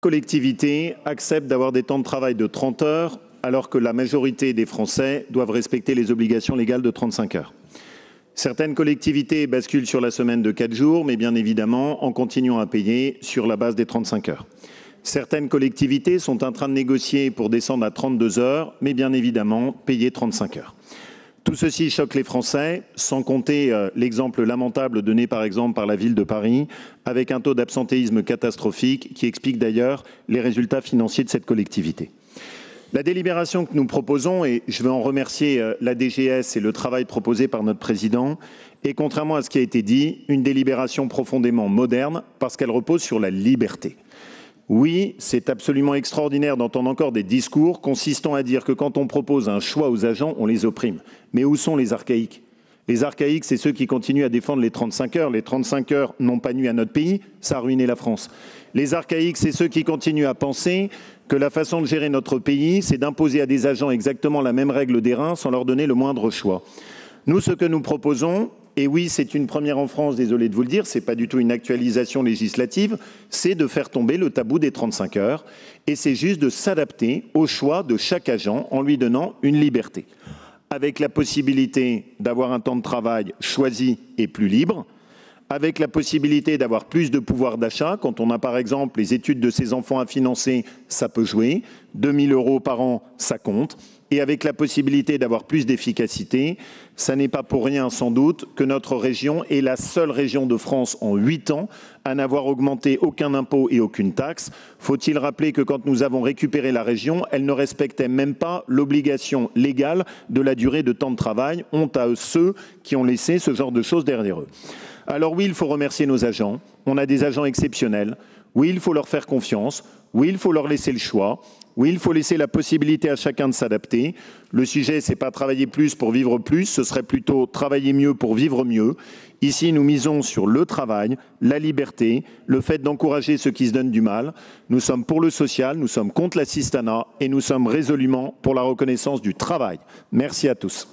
collectivités acceptent d'avoir des temps de travail de 30 heures alors que la majorité des Français doivent respecter les obligations légales de 35 heures. Certaines collectivités basculent sur la semaine de 4 jours, mais bien évidemment en continuant à payer sur la base des 35 heures. Certaines collectivités sont en train de négocier pour descendre à 32 heures, mais bien évidemment payer 35 heures. Tout ceci choque les Français, sans compter l'exemple lamentable donné par exemple par la ville de Paris, avec un taux d'absentéisme catastrophique qui explique d'ailleurs les résultats financiers de cette collectivité. La délibération que nous proposons, et je veux en remercier la DGS et le travail proposé par notre président, est, contrairement à ce qui a été dit, une délibération profondément moderne parce qu'elle repose sur la liberté. Oui, c'est absolument extraordinaire d'entendre encore des discours consistant à dire que quand on propose un choix aux agents, on les opprime. Mais où sont les archaïques ? Les archaïques, c'est ceux qui continuent à défendre les 35 heures. Les 35 heures n'ont pas nui à notre pays, ça a ruiné la France. Les archaïques, c'est ceux qui continuent à penser que la façon de gérer notre pays, c'est d'imposer à des agents exactement la même règle des reins sans leur donner le moindre choix. Nous, ce que nous proposons, et oui, c'est une première en France, désolé de vous le dire, ce n'est pas du tout une actualisation législative, c'est de faire tomber le tabou des 35 heures et c'est juste de s'adapter au choix de chaque agent en lui donnant une liberté, avec la possibilité d'avoir un temps de travail choisi et plus libre, avec la possibilité d'avoir plus de pouvoir d'achat. Quand on a par exemple les études de ses enfants à financer, ça peut jouer, 2 000 € par an, ça compte. Et avec la possibilité d'avoir plus d'efficacité, ça n'est pas pour rien sans doute que notre région est la seule région de France en 8 ans à n'avoir augmenté aucun impôt et aucune taxe. Faut-il rappeler que quand nous avons récupéré la région, elle ne respectait même pas l'obligation légale de la durée de temps de travail. Honte à ceux qui ont laissé ce genre de choses derrière eux. Alors oui, il faut remercier nos agents. On a des agents exceptionnels. Oui, il faut leur faire confiance. Oui, il faut leur laisser le choix. Oui, il faut laisser la possibilité à chacun de s'adapter. Le sujet, c'est pas travailler plus pour vivre plus, ce serait plutôt travailler mieux pour vivre mieux. Ici, nous misons sur le travail, la liberté, le fait d'encourager ceux qui se donnent du mal. Nous sommes pour le social, nous sommes contre l'assistanat et nous sommes résolument pour la reconnaissance du travail. Merci à tous.